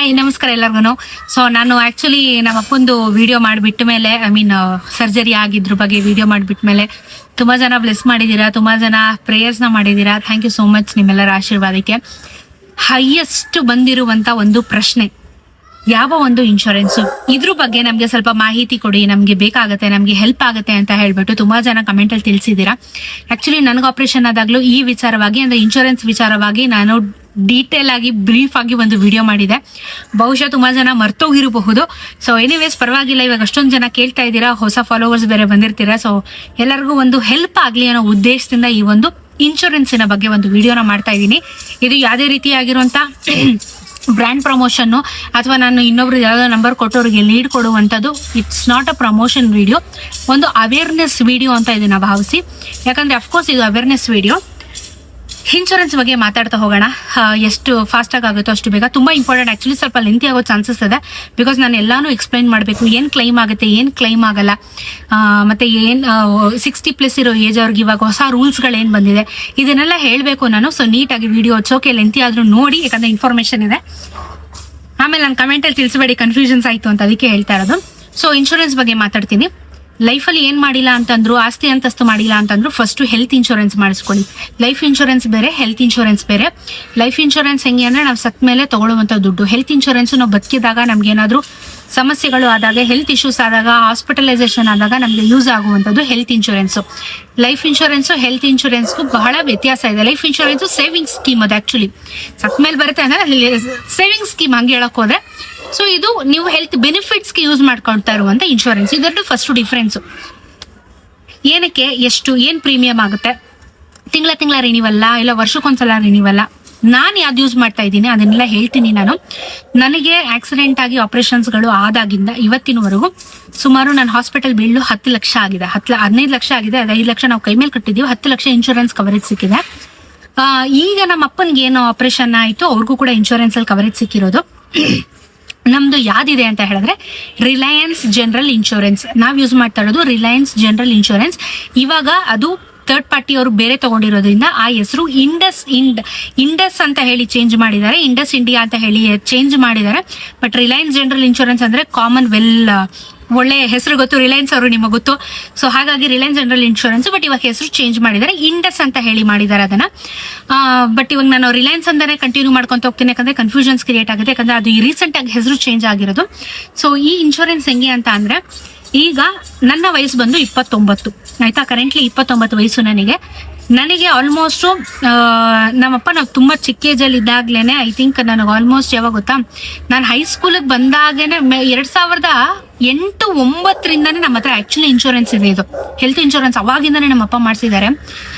Hi ನಮಸ್ಕಾರ ಎಲ್ಲರಿಗೂ. So ನಾನು ಆಕ್ಚುಲಿ ನಮ್ಮ ಅಪ್ಪಂದು ವಿಡಿಯೋ ಮಾಡಿಬಿಟ್ಟ ಮೇಲೆ ಸರ್ಜರಿ ಆಗಿದ್ರ ಬಗ್ಗೆ ವಿಡಿಯೋ ಮಾಡಿಬಿಟ್ಟ ಮೇಲೆ ತುಂಬಾ ಜನ ಬ್ಲೆಸ್ ಮಾಡಿದ್ದೀರಾ, ತುಂಬಾ ಜನ ಪ್ರೇಯರ್ಸ್ನ ಮಾಡಿದ್ದೀರಾ. ಥ್ಯಾಂಕ್ ಯು ಸೋ ಮಚ್ ನಿಮ್ಮೆಲ್ಲರ ಆಶೀರ್ವಾದಕ್ಕೆ. ಹೈಯೆಸ್ಟ್ ಬಂದಿರುವಂತ ಒಂದು ಪ್ರಶ್ನೆ, ಯಾವ ಒಂದು ಇನ್ಶೂರೆನ್ಸ್, ಇದ್ರ ಬಗ್ಗೆ ನಮ್ಗೆ ಸ್ವಲ್ಪ ಮಾಹಿತಿ ಕೊಡಿ, ನಮ್ಗೆ ಬೇಕಾಗತ್ತೆ, ನಮ್ಗೆ ಹೆಲ್ಪ್ ಆಗುತ್ತೆ ಅಂತ ಹೇಳ್ಬಿಟ್ಟು ತುಂಬಾ ಜನ ಕಮೆಂಟ್ ಅಲ್ಲಿ ತಿಳಿಸಿದ್ದೀರಾ. ಆಕ್ಚುಲಿ ನನಗೆ ಆಪರೇಷನ್ ಆದಾಗ್ಲೂ ಈ ವಿಚಾರವಾಗಿ ಅಂದ್ರೆ ಇನ್ಶೂರೆನ್ಸ್ ವಿಚಾರವಾಗಿ ನಾನು ಡೀಟೇಲ್ ಆಗಿ ಬ್ರೀಫ್ ಆಗಿ ಒಂದು ವಿಡಿಯೋ ಮಾಡಿದೆ. ಬಹುಶಃ ತುಂಬಾ ಜನ ಮರ್ತೋಗಿರಬಹುದು. ಸೊ ಎನಿವೇಸ್ ಪರವಾಗಿಲ್ಲ, ಇವಾಗ ಅಷ್ಟೊಂದು ಜನ ಕೇಳ್ತಾ ಇದ್ದೀರಾ, ಹೊಸ ಫಾಲೋವರ್ಸ್ ಬೇರೆ ಬಂದಿರ್ತೀರಾ. ಸೊ ಎಲ್ಲರಿಗೂ ಒಂದು ಹೆಲ್ಪ್ ಆಗ್ಲಿ ಅನ್ನೋ ಉದ್ದೇಶದಿಂದ ಈ ಒಂದು ಇನ್ಶೂರೆನ್ಸಿನ ಬಗ್ಗೆ ಒಂದು ವಿಡಿಯೋನ ಮಾಡ್ತಾ ಇದ್ದೀನಿ. ಇದು ಯಾವುದೇ ರೀತಿಯಾಗಿರುವಂತ ಬ್ರ್ಯಾಂಡ್ ಪ್ರಮೋಷನ್ ಅಥವಾ ನಾನು ಇನ್ನೊಬ್ರು ಯಾವ್ದೋ ನಂಬರ್ ಕೊಟ್ಟವ್ರಿಗೆ ಲೀಡ್ ಕೊಡುವಂಥದ್ದು, it's not a promotion video, ಒಂದು ಅವೇರ್ನೆಸ್ ವಿಡಿಯೋ ಅಂತ ಇದನ್ನ ಭಾವಿಸಿ. ಯಾಕಂದ್ರೆ ಅಫ್ಕೋರ್ಸ್ ಇದು ಅವೇರ್ನೆಸ್ ವಿಡಿಯೋ. ಇನ್ಶೂರೆನ್ಸ್ ಬಗ್ಗೆ ಮಾತಾಡ್ತಾ ಹೋಗೋಣ. ಎಷ್ಟು ಫಾಸ್ಟ್ ಆಗುತ್ತೋ ಅಷ್ಟು ಬೇಗ. ತುಂಬಾ ಇಂಪಾರ್ಟೆಂಟ್, ಆಕ್ಚುಲಿ ಸ್ವಲ್ಪ ಲೆಂತಿ ಆಗೋ ಚಾನ್ಸಸ್ ಇದೆ. ಬಿಕಾಸ್ ನಾನು ಎಲ್ಲಾನು ಎಕ್ಸ್ಪ್ಲೈನ್ ಮಾಡಬೇಕು, ಏನ್ ಕ್ಲೈಮ್ ಆಗುತ್ತೆ, ಏನ್ ಕ್ಲೈಮ್ ಆಗಲ್ಲ, ಮತ್ತೆ ಏನ್ 60+ ಇರೋ ಏಜ್ ಅವ್ರಿಗೆ ಇವಾಗ ಹೊಸ ರೂಲ್ಸ್ಗಳು ಏನ್ ಬಂದಿದೆ, ಇದನ್ನೆಲ್ಲ ಹೇಳ್ಬೇಕು ನಾನು. ಸೊ ನೀಟಾಗಿ ವಿಡಿಯೋ ಹಚ್ಚೋಕೆ ಲೆಂತಿ ಆದ್ರೂ ನೋಡಿ, ಯಾಕಂದ್ರೆ ಇನ್ಫಾರ್ಮೇಶನ್ ಇದೆ. ಆಮೇಲೆ ನಾನು ಕಮೆಂಟ್ ಅಲ್ಲಿ ತಿಳಿಸಬೇಡಿ, ಕನ್ಫ್ಯೂಷನ್ಸ್ ಆಯ್ತು ಅಂತ, ಅದಕ್ಕೆ ಹೇಳ್ತಾ ಇರೋದು. ಸೊ ಇನ್ಶೂರೆನ್ಸ್ ಬಗ್ಗೆ ಮಾತಾಡ್ತೀನಿ. ಲೈಫಲ್ಲಿ ಏನ್ ಮಾಡಿಲ್ಲ ಅಂತಂದ್ರು, ಆಸ್ತಿ ಅಂತಸ್ತು ಮಾಡಿಲ್ಲ ಅಂತಂದ್ರು, ಫಸ್ಟ್ ಹೆಲ್ತ್ ಇನ್ಶೂರೆನ್ಸ್ ಮಾಡಿಸ್ಕೊಳ್ಳಿ. ಲೈಫ್ ಇನ್ಶೂರೆನ್ಸ್ ಬೇರೆ, ಹೆಲ್ತ್ ಇನ್ಶೂರೆನ್ಸ್ ಬೇರೆ. ಲೈಫ್ ಇನ್ಶೂರೆನ್ಸ್ ಹೆಂಗೆ ಅಂದ್ರೆ ನಾವು ಸತ್ ಮೇಲೆ ತಗೊಳ್ಳುವಂತ ದುಡ್ಡು. ಹೆಲ್ತ್ ಇನ್ಶೂರೆನ್ಸ್ ನಾವು ಬದುಕಿದಾಗ ನಮ್ಗೆ ಏನಾದ್ರು ಸಮಸ್ಯೆಗಳು ಆದಾಗ, ಹೆಲ್ತ್ ಇಶ್ಯೂಸ್ ಆದಾಗ, ಹಾಸ್ಪಿಟಲೈಸೇಷನ್ ಆದಾಗ ನಮ್ಗೆ ಯೂಸ್ ಆಗುವಂತದ್ದು health insurance. Life insurance health ಇನ್ಶೂರೆನ್ಸ್ಗೂ ಬಹಳ ವ್ಯತ್ಯಾಸ ಇದೆ. ಲೈಫ್ ಇನ್ಶೂರೆನ್ಸ್ ಸೇವಿಂಗ್ ಸ್ಕೀಮ್, ಅದು ಆಕ್ಚುಲಿ ಸತ್ ಮೇಲೆ ಬರುತ್ತೆ ಅಂದ್ರೆ ಸೇವಿಂಗ್ ಸ್ಕೀಮ್ ಹಂಗೆ ಹೇಳಕ್ ಹೋದ್ರೆ. ಸೊ ಇದು ನೀವು ಹೆಲ್ತ್ ಬೆನಿಫಿಟ್ಸ್ಗೆ ಯೂಸ್ ಮಾಡ್ಕೊಳ್ತಾ ಇರುವಂತ ಇನ್ಶೂರೆನ್ಸ್. ಇದರದ್ದು ಫಸ್ಟ್ ಡಿಫ್ರೆನ್ಸ್. ಏನಕ್ಕೆ, ಎಷ್ಟು, ಏನ್ ಪ್ರೀಮಿಯಂ ಆಗುತ್ತೆ, ತಿಂಗಳ ರಿನಿವಲ್ಲ, ಇಲ್ಲ ವರ್ಷಕ್ಕೊಂದ್ಸಲ ರಿನಿವಲ್ಲ, ನಾನು ಯಾವ್ದು ಯೂಸ್ ಮಾಡ್ತಾ ಇದ್ದೀನಿ ಅದನ್ನೆಲ್ಲ ಹೇಳ್ತೀನಿ ನಾನು. ನನಗೆ ಆಕ್ಸಿಡೆಂಟ್ ಆಗಿ ಆಪರೇಷನ್ಸ್ಗಳು ಆದಾಗಿಂದ ಇವತ್ತಿನವರೆಗೂ ಸುಮಾರು ನನ್ನ ಹಾಸ್ಪಿಟಲ್ ಬಿಲ್ಲು 10 ಲಕ್ಷ ಆಗಿದೆ. 15 ಲಕ್ಷ ಆಗಿದೆ. 5 ಲಕ್ಷ ನಾವು ಕೈ ಮೇಲೆ ಕಟ್ಟಿದ್ದೀವಿ. 10 ಲಕ್ಷ ಇನ್ಶೂರೆನ್ಸ್ ಕವರೇಜ್ ಸಿಕ್ಕಿದೆ. ಈಗ ನಮ್ಮ ಅಪ್ಪನ್ಗೆ ಏನೋ ಆಪರೇಷನ್ ಆಯ್ತು, ಅವ್ರಿಗೂ ಕೂಡ ಇನ್ಶೂರೆನ್ಸ್ ಅಲ್ಲಿ ಕವರೇಜ್ ಸಿಕ್ಕಿರೋದು. ನಮ್ದು ಯಾವ್ದಿದೆ ಅಂತ ಹೇಳಿದ್ರೆ ರಿಲಯನ್ಸ್ ಜನರಲ್ ಇನ್ಶೂರೆನ್ಸ್. ನಾವ್ ಯೂಸ್ ಮಾಡ್ತಾ ಇರೋದು ರಿಲಯನ್ಸ್ ಜನರಲ್ ಇನ್ಶೂರೆನ್ಸ್. ಇವಾಗ ಅದು ಥರ್ಡ್ ಪಾರ್ಟಿ ಅವರು ಬೇರೆ ತಗೊಂಡಿರೋದ್ರಿಂದ ಆ ಹೆಸರು ಇಂಡಸ್ ಅಂತ ಹೇಳಿ ಚೇಂಜ್ ಮಾಡಿದ್ದಾರೆ, ಇಂಡಸ್ ಇಂಡಿಯಾ ಅಂತ ಹೇಳಿ ಚೇಂಜ್ ಮಾಡಿದ್ದಾರೆ. ಬಟ್ ರಿಲಯನ್ಸ್ ಜನರಲ್ ಇನ್ಶೂರೆನ್ಸ್ ಅಂದ್ರೆ ಕಾಮನ್ ವೆಲ್, ಒಳ್ಳೆ ಹೆಸರು ಗೊತ್ತು, ರಿಲಯನ್ಸ್ ಅವರು ನಿಮಗೆ ಗೊತ್ತು. ಸೊ ಹಾಗಾಗಿ ರಿಲಯನ್ಸ್ ಜನರಲ್ ಇನ್ಶೂರೆನ್ಸ್. ಬಟ್ ಇವಾಗ ಹೆಸರು ಚೇಂಜ್ ಮಾಡಿದ್ದಾರೆ, ಇಂಡಸ್ ಅಂತ ಹೇಳಿ ಮಾಡಿದ್ದಾರೆ ಅದನ್ನ. ಬಟ್ ಇವಾಗ ನಾನು ರಿಲಯನ್ಸ್ ಅಂತಾನೆ ಕಂಟಿನ್ಯೂ ಮಾಡ್ಕೊಂತ ಹೋಗ್ತೀನಿ, ಯಾಕಂದ್ರೆ ಕನ್ಫ್ಯೂಷನ್ಸ್ ಕ್ರಿಯೇಟ್ ಆಗುತ್ತೆ, ಯಾಕಂದ್ರೆ ಅದು ರೀಸೆಂಟ್ ಆಗಿ ಹೆಸರು ಚೇಂಜ್ ಆಗಿರೋದು. ಸೊ ಈ ಇನ್ಶೂರೆನ್ಸ್ ಹೆಂಗೆ ಅಂತ ಅಂದ್ರೆ, ಈಗ ನನ್ನ ವಯಸ್ಸು ಬಂದು 29 ಆಯ್ತಾ. ಕರೆಂಟ್ಲಿ 29 ವಯಸ್ಸು ನನಗೆ ಆಲ್ಮೋಸ್ಟ್ ನಮ್ಮಪ್ಪ ನಾವು ತುಂಬಾ ಚಿಕ್ಕ ಏಜ್ ಅಲ್ಲಿ ಇದ್ದಾಗ್ಲೇನೆ, ಐ ಥಿಂಕ್ ನನಗೆ ಆಲ್ಮೋಸ್ಟ್ ಯಾವಾಗ ಗೊತ್ತಾ, ನಾನು ಹೈಸ್ಕೂಲಿಗೆ ಬಂದಾಗೇನೆ 2008-9 ನಮ್ಮ ಹತ್ರ ಆಕ್ಚುಲಿ ಇನ್ಶೂರೆನ್ಸ್ ಇದೆ. ಇದು ಹೆಲ್ತ್ ಇನ್ಶೂರೆನ್ಸ್ ಅವಾಗಿಂದಾನೆ ನಮ್ಮಪ್ಪ ಮಾಡಿಸಿದ್ದಾರೆ.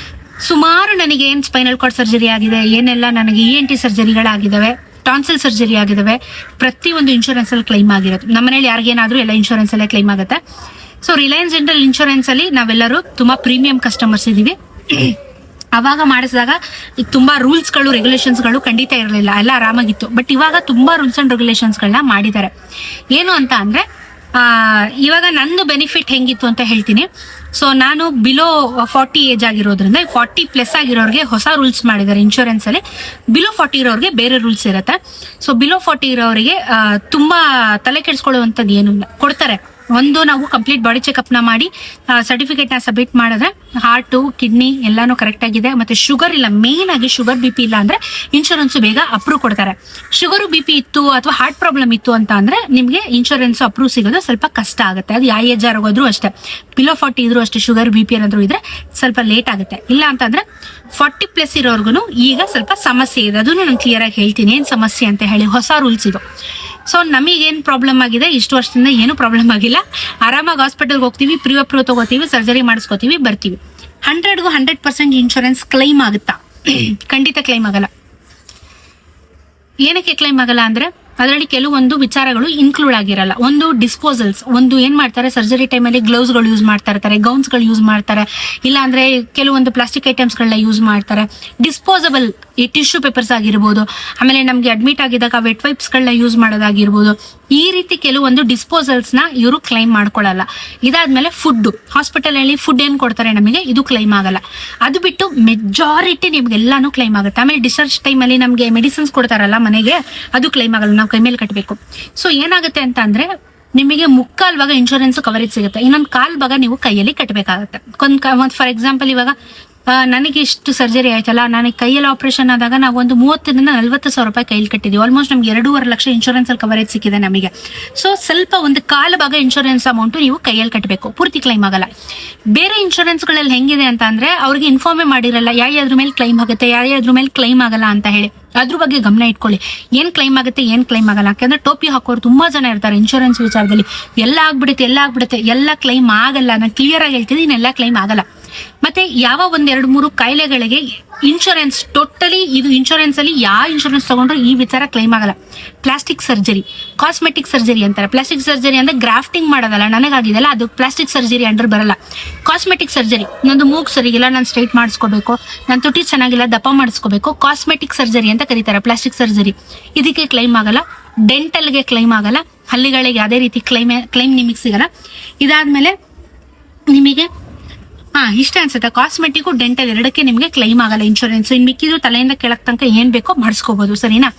ಸುಮಾರು ನನಗೆ ಏನ್ ಸ್ಪೈನಲ್ ಕಾರ್ಡ್ ಸರ್ಜರಿ ಆಗಿದೆ, ಏನೆಲ್ಲ ನನಗೆ ENT ಸರ್ಜರಿಗಳಾಗಿದ್ದಾವೆ, ಟಾನ್ಸಿಲ್ ಸರ್ಜರಿ ಆಗಿದಾವೆ, ಪ್ರತಿಯೊಂದು ಇನ್ಶೂರೆನ್ಸ್ ಅಲ್ಲಿ ಕ್ಲೈಮ್ ಆಗಿರೋದು. ನಮ್ಮನೇಲಿ ಯಾರಿಗೇನಾದ್ರೂ ಎಲ್ಲ ಇನ್ಶೂರೆನ್ಸ್ ಅಲ್ಲೇ ಕ್ಲೈಮ್ ಆಗುತ್ತೆ. ಸೊ ರಿಲಯನ್ಸ್ ಜನರಲ್ ಇನ್ಶೂರೆನ್ಸ್ ಅಲ್ಲಿ ನಾವೆಲ್ಲರೂ ತುಂಬಾ ಪ್ರೀಮಿಯಂ ಕಸ್ಟಮರ್ಸ್ ಇದೀವಿ. ಅವಾಗ ಮಾಡಿಸಿದಾಗ ತುಂಬಾ ರೂಲ್ಸ್ಗಳು, ರೆಗ್ಯುಲೇಷನ್ಸ್ಗಳು ಖಂಡಿತ ಇರಲಿಲ್ಲ, ಎಲ್ಲ ಆರಾಮಾಗಿತ್ತು. ಬಟ್ ಇವಾಗ ತುಂಬಾ ರೂಲ್ಸ್ ಅಂಡ್ ರೆಗ್ಯುಲೇಷನ್ಸ್ಗಳನ್ನ ಮಾಡಿದ್ದಾರೆ. ಏನು ಅಂತ ಅಂದ್ರೆ, ಇವಾಗ ನಂದು ಬೆನಿಫಿಟ್ ಹೆಂಗಿತ್ತು ಅಂತ ಹೇಳ್ತೀನಿ. ಸೊ ನಾನು ಬಿಲೋ 40 ಏಜ್ ಆಗಿರೋದ್ರಿಂದ 40+ ಆಗಿರೋರಿಗೆ ಹೊಸ ರೂಲ್ಸ್ ಮಾಡಿದ್ದಾರೆ ಇನ್ಶೂರೆನ್ಸ್ ಅಲ್ಲಿ. ಬಿಲೋ 40 ಇರೋರಿಗೆ ಬೇರೆ ರೂಲ್ಸ್ ಇರುತ್ತೆ. ಸೊ ಬಿಲೋ 40 ಇರೋರಿಗೆ ತುಂಬಾ ತಲೆ ಕೆಡಿಸ್ಕೊಳ್ಳುವಂಥದ್ದು ಏನು ಇಲ್ಲ, ಕೊಡ್ತಾರೆ. ಒಂದು, ನಾವು ಕಂಪ್ಲೀಟ್ ಬಾಡಿ ಚೆಕ್ಅಪ್ ನ ಮಾಡಿ ಸರ್ಟಿಫಿಕೇಟ್ ನ ಸಬ್ಮಿಟ್ ಮಾಡಿದ್ರೆ ಹಾರ್ಟು, ಕಿಡ್ನಿ ಎಲ್ಲಾನು ಕರೆಕ್ಟ್ ಆಗಿದೆ, ಮತ್ತೆ ಶುಗರ್ ಇಲ್ಲ, ಮೇನ್ ಆಗಿ ಶುಗರ್ BP ಇಲ್ಲ ಅಂದ್ರೆ ಇನ್ಶೂರೆನ್ಸ್ ಬೇಗ ಅಪ್ರೂವ್ ಕೊಡ್ತಾರೆ. ಶುಗರ್ BP ಇತ್ತು ಅಥವಾ ಹಾರ್ಟ್ ಪ್ರಾಬ್ಲಮ್ ಇತ್ತು ಅಂತ ಅಂದ್ರೆ ನಿಮ್ಗೆ ಇನ್ಶೂರೆನ್ಸ್ ಅಪ್ರೂವ್ ಸಿಗೋದು ಸ್ವಲ್ಪ ಕಷ್ಟ ಆಗುತ್ತೆ. ಅದು ಯಾವ ಏಜ್ ಆಗೋದ್ರೂ ಅಷ್ಟೇ, ಬಿಲೋ 40 ಇದ್ರು ಅಷ್ಟೇ, ಶುಗರ್ BP ಏನಾದ್ರು ಇದ್ರೆ ಸ್ವಲ್ಪ ಲೇಟ್ ಆಗುತ್ತೆ. ಇಲ್ಲ ಅಂತಂದ್ರೆ 40+ ಇರೋರ್ಗು ಈಗ ಸ್ವಲ್ಪ ಸಮಸ್ಯೆ ಇದೆ. ಅದನ್ನು ನಾನು ಕ್ಲಿಯರ್ ಆಗಿ ಹೇಳ್ತೀನಿ ಏನ್ ಸಮಸ್ಯೆ ಅಂತ ಹೇಳಿ. ಹೊಸ ರೂಲ್ಸ್ ಇದು. ಸೊ ನಮಗೇನ್ ಪ್ರಾಬ್ಲಮ್ ಆಗಿದೆ, ಇಷ್ಟು ವರ್ಷದಿಂದ ಏನು ಪ್ರಾಬ್ಲಮ್ ಆಗಿಲ್ಲ, ಆರಾಮಾಗಿ ಹಾಸ್ಪಿಟಲ್ಗೆ ಹೋಗ್ತೀವಿ, ಪ್ರೀ ಅಪ್ರೂವ್ ತಗೋತೀವಿ, ಸರ್ಜರಿ ಮಾಡಿಸ್ಕೋತೀವಿ, ಬರ್ತೀವಿ. 100% ಇನ್ಶೂರೆನ್ಸ್ ಕ್ಲೈಮ್ ಆಗುತ್ತಾ? ಖಂಡಿತ ಕ್ಲೈಮ್ ಆಗಲ್ಲ. ಏನಕ್ಕೆ ಕ್ಲೈಮ್ ಆಗಲ್ಲ ಅಂದ್ರೆ, ಅದರಲ್ಲಿ ಕೆಲವೊಂದು ವಿಚಾರಗಳು ಇನ್ಕ್ಲೂಡ್ ಆಗಿರಲ್ಲ. ಒಂದು ಡಿಸ್ಪೋಸಲ್ಸ್, ಒಂದು ಏನ್ ಮಾಡ್ತಾರೆ, ಸರ್ಜರಿ ಟೈಮಲ್ಲಿ ಗ್ಲೌಸ್ಗಳು ಯೂಸ್ ಮಾಡ್ತಾ ಇರ್ತಾರೆ, ಗೌನ್ಸ್ಗಳು ಯೂಸ್ ಮಾಡ್ತಾರೆ, ಇಲ್ಲ ಅಂದ್ರೆ ಕೆಲವೊಂದು ಪ್ಲಾಸ್ಟಿಕ್ ಐಟಮ್ಸ್ಗಳನ್ನ ಯೂಸ್ ಮಾಡ್ತಾರೆ. ಡಿಸ್ಪೋಸಬಲ್ ಈ ಟಿಶ್ಯೂ ಪೇಪರ್ಸ್ ಆಗಿರ್ಬೋದು, ಆಮೇಲೆ ನಮ್ಗೆ ಅಡ್ಮಿಟ್ ಆಗಿದ್ದಾಗ ವೆಟ್ ವೈಪ್ಸ್ಗಳನ್ನ ಯೂಸ್ ಮಾಡೋದಾಗಿರ್ಬೋದು, ಈ ರೀತಿ ಕೆಲವೊಂದು ಡಿಸ್ಪೋಸಲ್ಸ್ ನ ಇವರು ಕ್ಲೈಮ್ ಮಾಡ್ಕೊಳ್ಳಲ್ಲ. ಇದಾದ್ಮೇಲೆ ಫುಡ್, ಹಾಸ್ಪಿಟಲ್ ಅಲ್ಲಿ ಫುಡ್ ಏನ್ ಕೊಡ್ತಾರೆ ನಮಗೆ, ಇದು ಕ್ಲೈಮ್ ಆಗಲ್ಲ. ಅದು ಬಿಟ್ಟು ಮೆಜಾರಿಟಿ ನಿಮ್ಗೆಲ್ಲಾನು ಕ್ಲೈಮ್ ಆಗುತ್ತೆ. ಆಮೇಲೆ ಡಿಸ್ಚಾರ್ಜ್ ಟೈಮ್ ಅಲ್ಲಿ ನಮ್ಗೆ ಮೆಡಿಸಿನ್ಸ್ ಕೊಡ್ತಾರಲ್ಲ ಮನೆಗೆ, ಅದು ಕ್ಲೈಮ್ ಆಗಲ್ಲ, ನಾವು ಕೈ ಮೇಲೆ ಕಟ್ಟಬೇಕು. ಸೊ ಏನಾಗುತ್ತೆ ಅಂತ ಅಂದ್ರೆ ನಿಮಗೆ ಮುಕ್ಕಾಲ್ ಭಾಗ ಇನ್ಶೂರೆನ್ಸ್ ಕವರೇಜ್ ಸಿಗುತ್ತೆ, ಇನ್ನೊಂದು ಕಾಲ್ ಭಾಗ ನೀವು ಕೈಯಲ್ಲಿ ಕಟ್ಟಬೇಕಾಗುತ್ತೆ. ಫಾರ್ ಎಕ್ಸಾಂಪಲ್ ಇವಾಗ ನನಗೆ ಇಷ್ಟು ಸರ್ಜರಿ ಆಯ್ತಲ್ಲ, ನನಗೆ ಕೈಯಲ್ಲಿ ಆಪರೇಷನ್ ಆದಾಗ ನಾವು ಒಂದು 30,000-40,000 ಕೈಲಿ ಕಟ್ಟಿದ್ವಿ. ಆಲ್ಮೋಸ್ಟ್ ನಮ್ಗೆ 2.5 ಲಕ್ಷ ಇನ್ಶೂರೆನ್ಸ್ ಅಲ್ಲಿ ಕವರೇಜ್ ಸಿಕ್ಕಿದೆ ನಮಗೆ. ಸೊ ಸ್ವಲ್ಪ ಒಂದು ಕಾಲು ಭಾಗ ಇನ್ಶೂರೆನ್ಸ್ ಅಮೌಂಟ್ ನೀವು ಕೈಯಲ್ಲಿ ಕಟ್ಟಬೇಕು, ಪೂರ್ತಿ ಕ್ಲೈಮ್ ಆಗಲ್ಲ. ಬೇರೆ ಇನ್ಶೂರೆನ್ಸ್ ಗಳಲ್ಲಿ ಹೆಂಗಿದೆ ಅಂತ ಅಂದ್ರೆ ಅವ್ರಿಗೆ ಇನ್ಫಾರ್ಮೇ ಮಾಡಿರಲ್ಲ ಯಾವ್ಯಾದ್ರ ಮೇಲೆ ಕ್ಲೈಮ್ ಆಗುತ್ತೆ, ಯಾವ್ಯಾದ್ರ ಮೇಲೆ ಕ್ಲೈಮ್ ಆಗಲ್ಲ ಅಂತ ಹೇಳಿ. ಅದ್ರ ಬಗ್ಗೆ ಗಮನ ಇಟ್ಕೊಳ್ಳಿ, ಏನ್ ಕ್ಲೈಮ್ ಆಗುತ್ತೆ ಏನ್ ಕ್ಲೈಮ್ ಆಗಲ್ಲ. ಯಾಕಂದ್ರೆ ಟೋಪಿ ಹಾಕೋರು ತುಂಬಾ ಜನ ಇರ್ತಾರೆ ಇನ್ಶೂರೆನ್ಸ್ ವಿಚಾರದಲ್ಲಿ, ಎಲ್ಲ ಆಗ್ಬಿಡುತ್ತೆ ಎಲ್ಲ ಕ್ಲೈಮ್ ಆಗಲ್ಲ. ನಾನು ಕ್ಲಿಯರ್ ಆಗಿ ಹೇಳ್ತಿದ್ದೀನಿ, ಎಲ್ಲ ಕ್ಲೈಮ್ ಆಗಲ್ಲ. ಮತ್ತೆ ಯಾವ 1-2-3 ಕಾಯಿಲೆಗಳಿಗೆ ಇನ್ಶೂರೆನ್ಸ್ ಟೋಟಲಿ, ಇದು ಇನ್ಶೂರೆನ್ಸ್ ಅಲ್ಲಿ ಯಾವ ಇನ್ಶೂರೆನ್ಸ್ ತಗೊಂಡ್ರು ಈ ವಿಚಾರ ಕ್ಲೈಮ್ ಆಗಲ್ಲ. ಪ್ಲಾಸ್ಟಿಕ್ ಸರ್ಜರಿ, ಕಾಸ್ಮೆಟಿಕ್ ಸರ್ಜರಿ ಅಂತಾರೆ. ಪ್ಲಾಸ್ಟಿಕ್ ಸರ್ಜರಿ ಅಂದ್ರೆ ಗ್ರಾಫ್ಟಿಂಗ್ ಮಾಡೋದಲ್ಲ, ನನಗಾಗಿದೆಲ್ಲ ಅದು ಪ್ಲಾಸ್ಟಿಕ್ ಸರ್ಜರಿ ಅಂಡರ್ ಬರಲ್ಲ. ಕಾಸ್ಮೆಟಿಕ್ ಸರ್ಜರಿ, ನಂದು ಮೂಗ್ ಸರಿಗಿಲ್ಲ, ನಾನು ಸ್ಟ್ರೈಟ್ ಮಾಡಿಸ್ಕೋಬೇಕು, ನನ್ನ ತುಟಿ ಚೆನ್ನಾಗಿಲ್ಲ ದಪ್ಪ ಮಾಡಿಸ್ಕೋಬೇಕು, ಕಾಸ್ಮೆಟಿಕ್ ಸರ್ಜರಿ ಅಂತ ಕರೀತಾರೆ ಪ್ಲಾಸ್ಟಿಕ್ ಸರ್ಜರಿ. ಇದಕ್ಕೆ ಕ್ಲೈಮ್ ಆಗಲ್ಲ. ಡೆಂಟಲ್ಗೆ ಕ್ಲೈಮ್ ಆಗಲ್ಲ, ಹಲ್ಲಿಗಳಿಗೆ ಯಾವುದೇ ರೀತಿ ಕ್ಲೈಮ್ ನಿಮಗೆ ಸಿಗಲ್ಲ. ಇದಾದ್ಮೇಲೆ ನಿಮಗೆ ಇಷ್ಟ ಅನ್ಸುತ್ತೆ, ಕಾಸ್ಮೆಟಿಕ್ ಡೆಂಟಲ್ ಎರಡಕ್ಕೆ ನಿಮಗೆ ಕ್ಲೈಮ್ ಆಗಲ್ಲ ಇನ್ಶೂರೆನ್ಸ್. ಇನ್ ಮಿಕ್ಕಿದ್ರು ತಲೆಯಿಂದ ಕೆಳಕ್ ತನಕ ಏನ್ ಬೇಕೋ ಮಾಡಿಸ್ಕೋಬಹುದು, ಸರಿನಾ.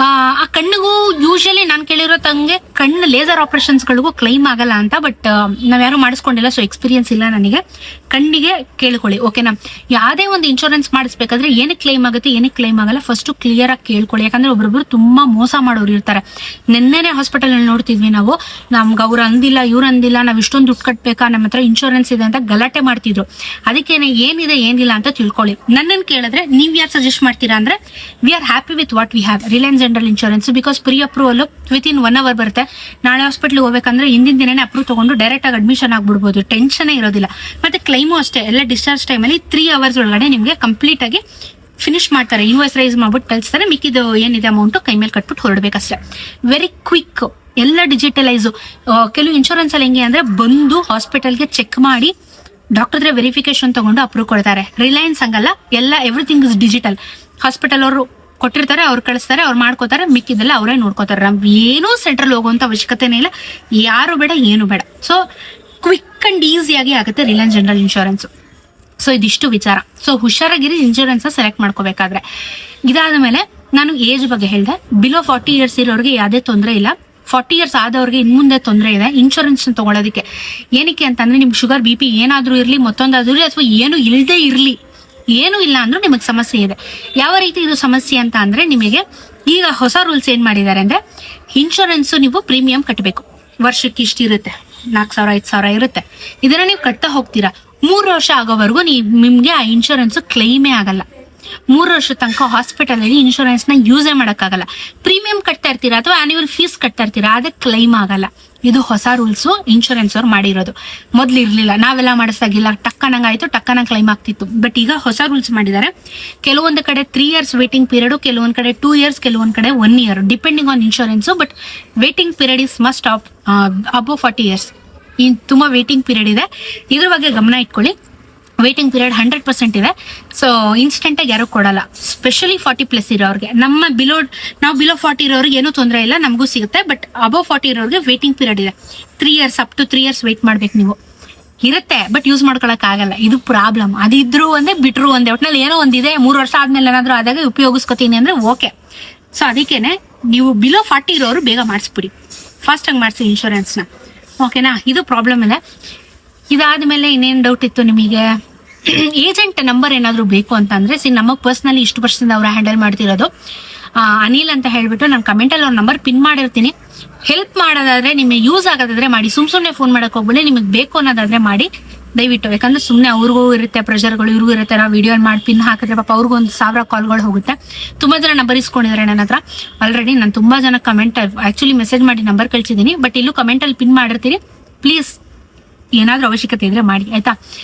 ಆ ಕಣ್ಣಿಗೂ ಯೂಶಲಿ ನಾನು ಕೇಳಿರೋ ತಂಗೆ ಕಣ್ಣು ಲೇಸರ್ ಆಪರೇಷನ್ಸ್ ಗಳಿಗೂ ಕ್ಲೈಮ್ ಆಗಲ್ಲ ಅಂತ. ಬಟ್ ನಾವ್ಯಾರು ಮಾಡಿಸ್ಕೊಂಡಿಲ್ಲ, ಸೊ ಎಕ್ಸ್ಪೀರಿಯನ್ಸ್ ಇಲ್ಲ ನನಗೆ. ಕಣ್ಣಿಗೆ ಕೇಳ್ಕೊಳ್ಳಿ, ಓಕೆನಾ. ಯಾವುದೇ ಒಂದು ಇನ್ಶೂರೆನ್ಸ್ ಮಾಡಿಸ್ಬೇಕಾದ್ರೆ ಏನಕ್ಕೆ ಕ್ಲೈಮ್ ಆಗುತ್ತೆ ಏನಕ್ಕೆ ಕ್ಲೈಮ್ ಆಗಲ್ಲ ಫಸ್ಟ್ ಕ್ಲಿಯರ್ ಆಗಿ ಕೇಳ್ಕೊಳ್ಳಿ. ಯಾಕಂದ್ರೆ ಒಬ್ಬೊಬ್ರು ತುಂಬಾ ಮೋಸ ಮಾಡೋರು ಇರ್ತಾರೆ. ನಿನ್ನೆನೆ ಹಾಸ್ಪಿಟಲ್ ಅಲ್ಲಿ ನೋಡ್ತಿದ್ವಿ ನಾವು, ನಮ್ಗೆ ಅವ್ರು ಅಂದಿಲ್ಲ ಇವ್ರು ಅಂದಿಲ್ಲ, ನಾವ್ ಇಷ್ಟೊಂದು ದುಡ್ಡು ಕಟ್ಬೇಕಾ, ನಮ್ಮ ಹತ್ರ ಇನ್ಶೂರೆನ್ಸ್ ಇದೆ ಅಂತ ಗಲಾಟೆ ಮಾಡ್ತಿದ್ರು. ಅದಕ್ಕೇನೆ ಏನಿದೆ ಏನಿಲ್ಲ ಅಂತ ತಿಳ್ಕೊಳ್ಳಿ. ನನ್ನನ್ನು ಕೇಳಿದ್ರೆ ನೀವ್ ಯಾರು ಸಜೆಸ್ಟ್ ಮಾಡ್ತೀರಾ ಅಂದ್ರೆ, we are happy with what we have, Reliance General Insurance. Because pre approval within 1 hour ಬರುತ್ತೆ. ನಾಳೆ ಹಾಸ್ಪಿಟಲ್ ಹೋಗ್ಬೇಕಂದ್ರೆ ಹಿಂದಿನ ದಿನನೇ ಅಪ್ರೂವ್ ತಗೊಂಡು ಡೈರೆಕ್ಟ್ ಆಗಿ ಅಡ್ಮಿಷನ್ ಆಗ್ಬಿಡ್ಬೋದು, ಟೆನ್ಷನ್ ಇರೋದಿಲ್ಲ. ಮತ್ತೆ ಕ್ಲೈಮು ಅಷ್ಟೇ, ಎಲ್ಲ ಡಿಸ್ಚಾರ್ಜ್ ಟೈಮಲ್ಲಿ 3 hours ಒಳಗಡೆ ನಿಮಗೆ ಕಂಪ್ಲೀಟ್ ಆಗಿ ಫಿನಿಶ್ ಮಾಡ್ತಾರೆ, ಇನ್ವಾಯ್ಸ್ ರೈಸ್ ಮಾಡ್ಬಿಟ್ಟು ಕಳಿಸ್ತಾರೆ. ಮಿಕ್ಕಿದ್ದು ಏನಿದೆ ಅಮೌಂಟ್ ಕೈ ಮೇಲೆ ಕಟ್ಬಿಟ್ಟು ಹೊರಡ್ಬೇಕಷ್ಟೇ. ವೆರಿ ಕ್ವಿಕ್, ಎಲ್ಲ ಡಿಜಿಟಲೈಸು. ಕೆಲವು ಇನ್ಶೂರೆನ್ಸ್ ಅಲ್ಲಿ ಹೆಂಗೆ ಅಂದ್ರೆ ಬಂದು ಹಾಸ್ಪಿಟಲ್ಗೆ ಚೆಕ್ ಮಾಡಿ ಡಾಕ್ಟರ್ ಹತ್ರ ವೆರಿಫಿಕೇಶನ್ ತಗೊಂಡು ಅಪ್ರೂವ್ ಕೊಡ್ತಾರೆ. ರಿಲಯನ್ಸ್ ಹಂಗಲ್ಲ, ಎಲ್ಲ ಎವ್ರಿಥಿಂಗ್ ಇಸ್ ಡಿಜಿಟಲ್. ಹಾಸ್ಪಿಟಲ್ ಅವರು ಕೊಟ್ಟಿರ್ತಾರೆ, ಅವ್ರು ಕಳಿಸ್ತಾರೆ, ಅವ್ರು ಮಾಡ್ಕೋತಾರೆ, ಮಿಕ್ಕಿದೆಲ್ಲ ಅವರೇ ನೋಡ್ಕೋತಾರೆ. ನಮ್ ಏನೂ ಸೆಂಟ್ರಲ್ ಹೋಗುವಂತ ಅವಶ್ಯಕತೆನೇ ಇಲ್ಲ, ಯಾರು ಬೇಡ ಏನು ಬೇಡ. ಸೊ ಕ್ವಿಕ್ ಅಂಡ್ ಈಸಿಯಾಗಿ ಆಗುತ್ತೆ ರಿಲಯನ್ಸ್ ಜನರಲ್ ಇನ್ಶೂರೆನ್ಸ್. ಸೊ ಇದಿಷ್ಟು ವಿಚಾರ. ಸೊ ಹುಷಾರಾಗಿರಿ ಇನ್ಶೂರೆನ್ಸ್ ಸೆಲೆಕ್ಟ್ ಮಾಡ್ಕೋಬೇಕಾದ್ರೆ. ಇದಾದ ಮೇಲೆ ನಾನು ಏಜ್ ಬಗ್ಗೆ ಹೇಳಿದೆ. ಬಿಲೋ 40 years ಇರೋರಿಗೆ ಯಾವುದೇ ತೊಂದರೆ ಇಲ್ಲ. 40 years ಆದವ್ರಿಗೆ ಇನ್ ಮುಂದೆ ತೊಂದರೆ ಇದೆ ಇನ್ಶೂರೆನ್ಸ್ ತಗೊಳ್ಳೋದಕ್ಕೆ. ಏನಕ್ಕೆ ಅಂತಂದ್ರೆ ನಿಮ್ಗೆ ಶುಗರ್ BP ಏನಾದ್ರೂ ಇರ್ಲಿ, ಮತ್ತೊಂದಾದ್ರೂ ಇರ್ಲಿ, ಅಥವಾ ಏನು ಇಲ್ಲದೆ ಇರ್ಲಿ, ಏನು ಇಲ್ಲ ಅಂದ್ರೂ ನಿಮಗೆ ಸಮಸ್ಯೆ ಇದೆ. ಯಾವ ರೀತಿ ಇದು ಸಮಸ್ಯೆ ಅಂತ ಅಂದ್ರೆ, ನಿಮಗೆ ಈಗ ಹೊಸ ರೂಲ್ಸ್ ಏನ್ ಮಾಡಿದ್ದಾರೆ ಅಂದ್ರೆ, ಇನ್ಶೂರೆನ್ಸ್ ನೀವು ಪ್ರೀಮಿಯಂ ಕಟ್ಟಬೇಕು. ವರ್ಷಕ್ಕೆ ಇಷ್ಟ ಇರುತ್ತೆ, 4,000 5,000 ಇರುತ್ತೆ. ಇದನ್ನ ನೀವು ಕಟ್ತಾ ಹೋಗ್ತೀರಾ. 3 ವರ್ಷ ಆಗೋವರೆಗೂ ನಿಮ್ಗೆ ಆ ಇನ್ಶೂರೆನ್ಸ್ ಕ್ಲೈಮೇ ಆಗಲ್ಲ. 3 ವರ್ಷ ತನಕ ಹಾಸ್ಪಿಟಲ್ ಅಲ್ಲಿ ಇನ್ಶೂರೆನ್ಸ್ ನ ಯೂಸೇ ಮಾಡಕ್ಕಾಗಲ್ಲ. ಪ್ರೀಮಿಯಂ ಕಟ್ತಾ ಇರ್ತೀರಾ ಅಥವಾ ಆನ್ಯುವಲ್ ಫೀಸ್ ಕಟ್ತಾ ಇರ್ತೀರಾ, ಅದೇ ಕ್ಲೈಮ್ ಆಗಲ್ಲ. ಇದು ಹೊಸ ರೂಲ್ಸ್ ಇನ್ಶೂರೆನ್ಸ್ ಅವ್ರು ಮಾಡಿರೋದು. ಮೊದ್ಲು ಇರ್ಲಿಲ್ಲ, ನಾವೆಲ್ಲ ಮಾಡಿಸ್ದಾಗಿಲ್ಲ, ಟಕ್ಕನಂಗಾಯ್ತು, ಟಕ್ಕನ ಕ್ಲೈಮ್ ಆಗ್ತಿತ್ತು. ಬಟ್ ಈಗ ಹೊಸ ರೂಲ್ಸ್ ಮಾಡಿದ್ದಾರೆ. ಕೆಲವೊಂದು ಕಡೆ 3 years ವೇಟಿಂಗ್ ಪೀರಿಯಡ್, ಕೆಲವೊಂದ್ ಕಡೆ 2 years, ಕೆಲವೊಂದ್ ಕಡೆ 1 year, depending on insurance. But waiting period is must above 40 years. ತುಂಬಾ ವೇಟಿಂಗ್ ಪೀರಿಯಡ್ ಇದೆ, ಇದ್ರ ಬಗ್ಗೆ ಗಮನ ಇಟ್ಕೊಳ್ಳಿ. ವೇಟಿಂಗ್ ಪೀರಿಯಡ್ 100% ಇದೆ. ಸೊ ಇನ್ಸ್ಟೆಂಟ್ ಆಗಿ ಯಾರು ಕೊಡಲ್ಲ, ಸ್ಪೆಷಲಿ 40+ ಇರೋರಿಗೆ. ನಾವು ಬಿಲೋ 40 ಇರೋರಿಗೆ ಏನೂ ತೊಂದರೆ ಇಲ್ಲ, ನಮಗೂ ಸಿಗುತ್ತೆ. ಬಟ್ ಅಬೌವ್ 40 ಇರೋರಿಗೆ ವೇಟಿಂಗ್ ಪೀರಿಯಡ್ ಇದೆ. 3 years, up to 3 years wait ಮಾಡ್ಬೇಕು ನೀವು. ಇರುತ್ತೆ ಬಟ್ ಯೂಸ್ ಮಾಡ್ಕೊಳಕ್ ಆಗಲ್ಲ, ಇದು ಪ್ರಾಬ್ಲಮ್. ಅದಿದ್ರು ಒಂದೇ ಬಿಟ್ರು ಒಂದೇ, ಒಟ್ನಲ್ಲಿ ಏನೋ ಒಂದಿದೆ. 3 ವರ್ಷ ಆದ್ಮೇಲೆ ಏನಾದ್ರು ಆದಾಗ ಉಪಯೋಗಿಸ್ಕೊತೀನಿ ಅಂದ್ರೆ ಓಕೆ. ಸೊ ಅದಕ್ಕೇನೆ ನೀವು ಬಿಲೋ 40 ಇರೋರು ಬೇಗ ಮಾಡಿಸ್ಬಿಡಿ, ಫಾಸ್ಟ್ ಆಗಿ ಮಾಡಿಸಿ ಇನ್ಶೂರೆನ್ಸ್ನ, ಓಕೆನಾ. ಇದು ಪ್ರಾಬ್ಲಮ್ ಇದೆ. ಇದಾದ್ಮೇಲೆ ಇನ್ನೇನು ಡೌಟ್ ಇತ್ತು ನಿಮಗೆ? ಏಜೆಂಟ್ ನಂಬರ್ ಏನಾದ್ರು ಬೇಕು ಅಂತಂದ್ರೆ, ನಮಗ್ ಪರ್ಸನಲಿ ಇಷ್ಟು ವರ್ಷದಿಂದ ಅವ್ರ ಹ್ಯಾಂಡಲ್ ಮಾಡ್ತಿರೋದು ಅನಿಲ್ ಅಂತ ಹೇಳ್ಬಿಟ್ಟು, ನಾನು ಕಮೆಂಟಲ್ಲಿ ಅವ್ರ ನಂಬರ್ ಪಿನ್ ಮಾಡಿರ್ತೀನಿ. ಹೆಲ್ಪ್ ಮಾಡೋದಾದ್ರೆ, ನಿಮಗೆ ಯೂಸ್ ಆಗೋದಾದ್ರೆ ಮಾಡಿ, ಸುಮ್ನೆ ಫೋನ್ ಮಾಡಕ್ ಹೋಗ್ಬಿಡಿ. ನಿಮಗೆ ಬೇಕು ಅನ್ನೋದಾದ್ರೆ ಮಾಡಿ ದಯವಿಟ್ಟು. ಯಾಕಂದ್ರೆ ಸುಮ್ಮನೆ ಅವ್ರಿಗೂ ಇರುತ್ತೆ ಪ್ರೆಷರ್ಗಳು, ಇವ್ರಿಗೂ ಇರುತ್ತೆ. ನಾವು ವಿಡಿಯೋ ಮಾಡಿ ಪಿನ್ ಹಾಕಿದ್ರೆ ಪಾಪ ಅವ್ರಿಗೂ 1,000 ಕಾಲ್ಗಳು ಹೋಗುತ್ತೆ. ತುಂಬಾ ಜನ ನಂಬರ್ ಇಸ್ಕೊಂಡಿದ್ದಾರೆ ನನ್ನ ಹತ್ರ ಆಲ್ರೆಡಿ. ನಾನು ತುಂಬಾ ಜನ ಕಮೆಂಟ್ ಆಕ್ಚುಲಿ ಮೆಸೇಜ್ ಮಾಡಿ ನಂಬರ್ ಕಳ್ಸಿದ್ದೀನಿ. ಬಟ್ ಇಲ್ಲೂ ಕಮೆಂಟಲ್ಲಿ ಪಿನ್ ಮಾಡಿರ್ತೀರಿ, ಪ್ಲೀಸ್ ಏನಾದ್ರೂ ಅವಶ್ಯಕತೆ ಇದ್ರೆ ಮಾಡಿ, ಆಯ್ತಾ.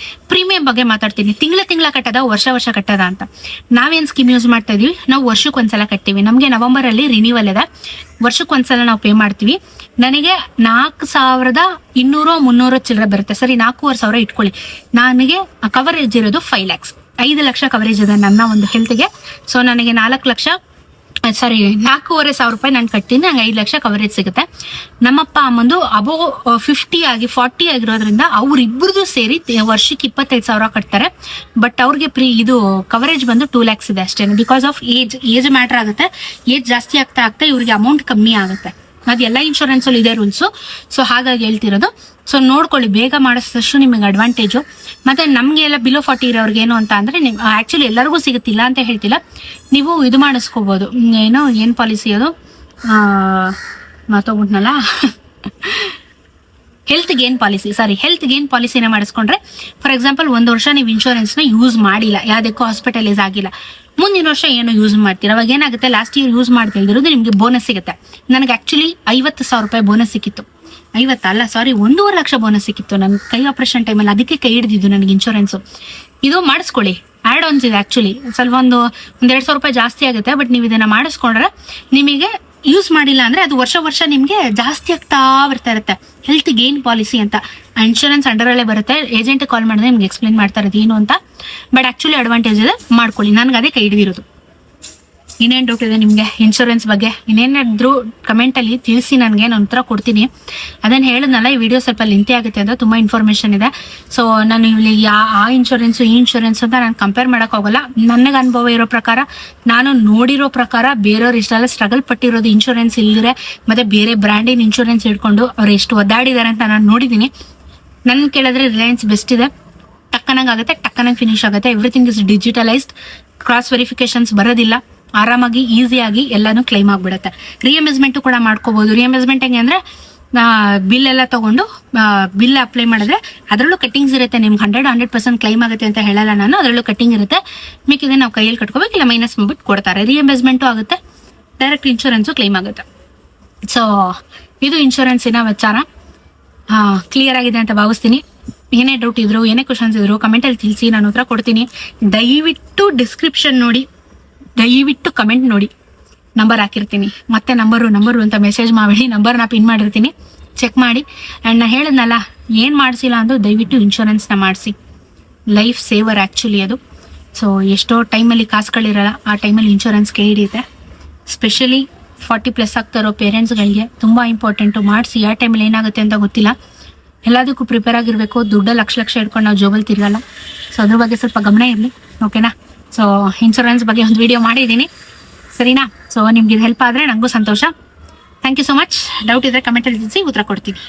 ಪ್ರೀಮಿಯಂ ಬಗ್ಗೆ ಮಾತಾಡ್ತೀನಿ. ತಿಂಗಳ ಕಟ್ಟದ, ವರ್ಷ ಕಟ್ಟದ ಅಂತ. ನಾವೇನ್ ಸ್ಕೀಮ್ ಯೂಸ್ ಮಾಡ್ತಾ ಇದೀವಿ, ನಾವು ವರ್ಷಕ್ಕೆ ಒಂದ್ಸಲ ಕಟ್ತೀವಿ. ನಮ್ಗೆ ನವೆಂಬರ್ ಅಲ್ಲಿ ರಿನ್ಯೂವಲ್ ಇದೆ, ವರ್ಷಕ್ಕೆ ಒಂದ್ಸಲ ನಾವು ಪೇ ಮಾಡ್ತೀವಿ. ನನಗೆ 4,200-300 ಚಿಲ್ಲರೆ ಬರುತ್ತೆ. ಸರಿ, 4,500 ಇಟ್ಕೊಳ್ಳಿ. ನನಗೆ ಕವರೇಜ್ ಇರೋದು 5 lakhs. 5 ಲಕ್ಷ ಕವರೇಜ್ ಇದೆ ನನ್ನ ಒಂದು ಹೆಲ್ತ್ಗೆ. ಸೊ ನನಗೆ 4,500,000 ರೂಪಾಯಿ ನಾನು ಕಟ್ತೀನಿ, ನಂಗೆ 5 ಲಕ್ಷ ಕವರೇಜ್ ಸಿಗುತ್ತೆ. ನಮ್ಮಪ್ಪ ಅಮ್ಮಂದು ಅಬೋ 50 ಆಗಿ 40 ಆಗಿರೋದ್ರಿಂದ ಅವ್ರಿಬ್ರದ್ದು ಸೇರಿ ವರ್ಷಕ್ಕೆ 25,000 ಕಟ್ತಾರೆ. ಬಟ್ ಅವ್ರಿಗೆ ಇದು ಕವರೇಜ್ ಬಂದು 2 lakhs ಇದೆ ಅಷ್ಟೇ. ಬಿಕಾಸ್ ಆಫ್ ಏಜ್ ಮ್ಯಾಟರ್ ಆಗುತ್ತೆ. ಏಜ್ ಜಾಸ್ತಿ ಆಗ್ತಾ ಇವ್ರಿಗೆ ಅಮೌಂಟ್ ಕಮ್ಮಿ ಆಗುತ್ತೆ. ಅದೆಲ್ಲ ಇನ್ಶೂರೆನ್ಸ್ ಅಲ್ಲಿ ಇದೆ ರೂಲ್ಸು. ಸೊ ಹಾಗಾಗಿ ಹೇಳ್ತಿರೋದು. ಸೊ ನೋಡ್ಕೊಳ್ಳಿ, ಬೇಗ ಮಾಡಿಸಿದಷ್ಟು ನಿಮಗೆ ಅಡ್ವಾಂಟೇಜು. ಮತ್ತೆ ನಮ್ಗೆ ಎಲ್ಲ ಬಿಲೋ 40 ಇರೋರ್ಗೆ ಏನು ಅಂತ ಅಂದ್ರೆ, ಆಕ್ಚುಲಿ ಎಲ್ಲರಿಗೂ ಸಿಗುತ್ತಿಲ್ಲ ಅಂತ ಹೇಳ್ತಿಲ್ಲ, ನೀವು ಇದು ಮಾಡಿಸ್ಕೋಬಹುದು. ಏನ್ ಪಾಲಿಸಿ ಅದು ಮಾತಾಡ್ಬಿಟ್ನಲ್ಲ ಹೆಲ್ತ್ ಗೇನ್ ಪಾಲಿಸಿನ ಮಾಡಿಸ್ಕೊಂಡ್ರೆ, ಫಾರ್ ಎಕ್ಸಾಂಪಲ್ 1 ವರ್ಷ ನೀವು ಇನ್ಶೂರೆನ್ಸ್ ನ ಯೂಸ್ ಮಾಡಿಲ್ಲ, ಯಾವ್ದಕ್ಕೂ ಹಾಸ್ಪಿಟಲೈಸ್ ಆಗಿಲ್ಲ, ಮುಂದಿನ ವರ್ಷ ಏನು ಯೂಸ್ ಮಾಡ್ತೀರಾ, ಅವಾಗ ಏನಾಗುತ್ತೆ, ಲಾಸ್ಟ್ ಇಯರ್ ಯೂಸ್ ಮಾಡ್ತಿಲ್ದಿರೋದು ನಿಮ್ಗೆ ಬೋನಸ್ ಸಿಗುತ್ತೆ. ನನಗೆ ಆಕ್ಚುಲಿ 50,000 ರೂಪಾಯಿ ಬೋನಸ್ ಸಿಕ್ಕಿತ್ತು. 1.5 ಲಕ್ಷ ಬೋನಸ್ ಸಿಕ್ಕಿತ್ತು ನನ್ನ ಕೈ ಆಪರೇಷನ್ ಟೈಮಲ್ಲಿ. ಅದಕ್ಕೆ ಕೈ ಹಿಡಿದಿದ್ದು ನನಗೆ ಇನ್ಶೂರೆನ್ಸ್. ಇದು ಮಾಡಿಸ್ಕೊಳ್ಳಿ, ಆಡ್ ಆನ್ಸ್ ಇದೆ ಆಕ್ಚುಲಿ. ಸ್ವಲ್ಪ ಒಂದು 2,000 ರೂಪಾಯಿ ಜಾಸ್ತಿ ಆಗುತ್ತೆ. ಬಟ್ ನೀವು ಇದನ್ನ ಮಾಡಿಸ್ಕೊಂಡ್ರೆ ನಿಮಗೆ ಯೂಸ್ ಮಾಡಿಲ್ಲ ಅಂದ್ರೆ ಅದು ವರ್ಷ ನಿಮ್ಗೆ ಜಾಸ್ತಿ ಆಗ್ತಾ ಬರ್ತಾ ಇರುತ್ತೆ. ಹೆಲ್ತ್ ಗೇನ್ ಪಾಲಿಸಿ ಅಂತ ಇನ್ಶೂರೆನ್ಸ್ ಅಂಡರಲ್ಲೇ ಬರುತ್ತೆ. ಏಜೆಂಟ್ ಕಾಲ್ ಮಾಡಿದ್ರೆ ನಿಮ್ಗೆ ಎಕ್ಸ್ಪ್ಲೇನ್ ಮಾಡ್ತಾ ಇರೋದು ಏನು ಅಂತ. ಬಟ್ ಆಕ್ಚುಲಿ ಅಡ್ವಾಂಟೇಜ್ ಇದೆ, ಮಾಡ್ಕೊಳ್ಳಿ. ನನಗೆ ಅದೇ ಕೈ ಹಿಡಿದಿರೋದು. ಇನ್ನೇನು ಡೌಟ್ ಇದೆ ನಿಮಗೆ ಇನ್ಶೂರೆನ್ಸ್ ಬಗ್ಗೆ, ಇನ್ನೇನಾದ್ರು ಕಮೆಂಟ್ ಅಲ್ಲಿ ತಿಳಿಸಿ, ನನಗೆ ನಾನು ಉತ್ತರ ಕೊಡ್ತೀನಿ. ಅದನ್ನ ಹೇಳಿದ್ನಲ್ಲ, ಈ ವಿಡಿಯೋ ಸ್ವಲ್ಪ ಲೆಂತಿ ಆಗುತ್ತೆ ಅಂತ, ತುಂಬಾ ಇನ್ಫಾರ್ಮೇಶನ್ ಇದೆ. ಸೊ ನಾನು ಇಲ್ಲಿ ಆ ಇನ್ಶೂರೆನ್ಸ್ ಈ ಇನ್ಶೂರೆನ್ಸ್ ಅಂತ ನಾನು ಕಂಪೇರ್ ಮಾಡಕ್ ಹೋಗಲ್ಲ. ನನಗೆ ಅನುಭವ ಇರೋ ಪ್ರಕಾರ, ನಾನು ನೋಡಿರೋ ಪ್ರಕಾರ, ಬೇರೆಯವ್ರು ಇಷ್ಟೆಲ್ಲ ಸ್ಟ್ರಗಲ್ ಪಟ್ಟಿರೋದು ಇನ್ಶೂರೆನ್ಸ್ ಇಲ್ದಿರೆ ಮತ್ತೆ ಬೇರೆ ಬ್ರ್ಯಾಂಡಿನ ಇನ್ಶೂರೆನ್ಸ್ ಇಟ್ಕೊಂಡು ಅವ್ರು ಎಷ್ಟು ಒದ್ದಾಡಿದ್ದಾರೆ ಅಂತ ನಾನು ನೋಡಿದ್ದೀನಿ. ನನ್ ಕೇಳಿದ್ರೆ ರಿಲಯನ್ಸ್ ಬೆಸ್ಟ್ ಇದೆ. ಟಕ್ಕನಾಗುತ್ತೆ, ಟಕ್ಕನಾಗಿ ಫಿನಿಶ್ ಆಗುತ್ತೆ. Everything is digitalised. Cross verifications ಬರೋದಿಲ್ಲ. ಆರಾಮಾಗಿ ಈಸಿಯಾಗಿ ಎಲ್ಲಾನು ಕ್ಲೈಮ್ ಆಗ್ಬಿಡುತ್ತೆ. ರಿಯಂಬರ್ಸ್ಮೆಂಟ್ ಕೂಡ ಮಾಡ್ಕೋಬಹುದು. ರಿಯಂಬರ್ಸ್ಮೆಂಟ್ ಹೆಂಗೆ ಅಂದ್ರೆ, ಬಿಲ್ ಎಲ್ಲ ತಗೊಂಡು ಬಿಲ್ ಅಪ್ಲೈ ಮಾಡಿದ್ರೆ ಅದರಲ್ಲೂ ಕಟ್ಟಿಂಗ್ಸ್ ಇರುತ್ತೆ. ನಿಮ್ಗೆ 100% ಕ್ಲೈಮ್ ಆಗುತ್ತೆ ಅಂತ ಹೇಳಲ್ಲ ನಾನು, ಅದರಲ್ಲೂ ಕಟ್ಟಿಂಗ್ ಇರುತ್ತೆ. ಮಿಕ್ಕಿದೆ ನಾವು ಕೈಯಲ್ಲಿ ಕಟ್ಕೋಬೇಕು, ಇಲ್ಲ ಮೈನಸ್ ಮಾಡ್ಬಿಟ್ಟು ಕೊಡ್ತಾರೆ. ರಿಯಂಬರ್ಸ್ಮೆಂಟು ಆಗುತ್ತೆ, ಡೈರೆಕ್ಟ್ ಇನ್ಶೂರೆನ್ಸು ಕ್ಲೈಮ್ ಆಗುತ್ತೆ. ಸೊ ಇದು ಇನ್ಶೂರೆನ್ಸಿನ ವಿಚಾರ. ಕ್ಲಿಯರ್ ಆಗಿದೆ ಅಂತ ಭಾವಿಸ್ತೀನಿ. ಏನೇ ಡೌಟ್ ಇದ್ರು, ಏನೇ ಕ್ವಶನ್ಸ್ ಇದ್ರು ಕಮೆಂಟಲ್ಲಿ ತಿಳಿಸಿ, ನಾನು ಉತ್ತರ ಕೊಡ್ತೀನಿ. ದಯವಿಟ್ಟು ಡಿಸ್ಕ್ರಿಪ್ಷನ್ ನೋಡಿ, ದಯವಿಟ್ಟು ಕಮೆಂಟ್ ನೋಡಿ, ನಂಬರ್ ಹಾಕಿರ್ತೀನಿ. ಮತ್ತೆ ನಂಬರು ಅಂತ ಮೆಸೇಜ್ ಮಾಡಿ, ನಂಬರ್ನ ಪಿನ್ ಮಾಡಿರ್ತೀನಿ, ಚೆಕ್ ಮಾಡಿ. ಆ್ಯಂಡ್ ನಾನು ಹೇಳಿದ್ನಲ್ಲ, ಏನು ಮಾಡಿಸಿಲ್ಲ ಅಂದರೂ ದಯವಿಟ್ಟು ಇನ್ಶೂರೆನ್ಸ್ನ ಮಾಡಿಸಿ. ಲೈಫ್ ಸೇವರ್ ಆ್ಯಕ್ಚುಲಿ ಅದು. ಸೊ ಎಷ್ಟೋ ಟೈಮಲ್ಲಿ ಕಾಸುಗಳಿರಲ್ಲ, ಆ ಟೈಮಲ್ಲಿ ಇನ್ಶೂರೆನ್ಸ್ ಕೈ ಹಿಡಿಯುತ್ತೆ. ಸ್ಪೆಷಲಿ 40+ ಆಗ್ತಾ ಇರೋ ಪೇರೆಂಟ್ಸ್ಗಳಿಗೆ ತುಂಬ ಇಂಪಾರ್ಟೆಂಟು. ಮಾಡಿಸಿ. ಯಾವ ಟೈಮಲ್ಲಿ ಏನಾಗುತ್ತೆ ಅಂತ ಗೊತ್ತಿಲ್ಲ. ಎಲ್ಲದಕ್ಕೂ ಪ್ರಿಪೇರ್ ಆಗಿರಬೇಕು. ದುಡ್ಡ ಲಕ್ಷ ಇಟ್ಕೊಂಡು ನಾವು ಜೋಬಲ್ಲಿ ತಿರ್ಗಲ್ಲ. ಸೊ ಅದ್ರ ಬಗ್ಗೆ ಸ್ವಲ್ಪ ಗಮನ ಇರಲಿ, ಓಕೆನಾ? ಸೊ ಇನ್ಶೂರೆನ್ಸ್ ಬಗ್ಗೆ ಒಂದು ವಿಡಿಯೋ ಮಾಡಿದ್ದೀನಿ, ಸರಿನಾ? ಸೊ ನಿಮ್ಗೆ ಇದು ಹೆಲ್ಪ್ ಆದರೆ ನನಗೂ ಸಂತೋಷ. Thank you so much. Doubt ಇದ್ರೆ ಕಮೆಂಟಲ್ಲಿ ತಿಳಿಸಿ, ಉತ್ತರ ಕೊಡ್ತೀನಿ.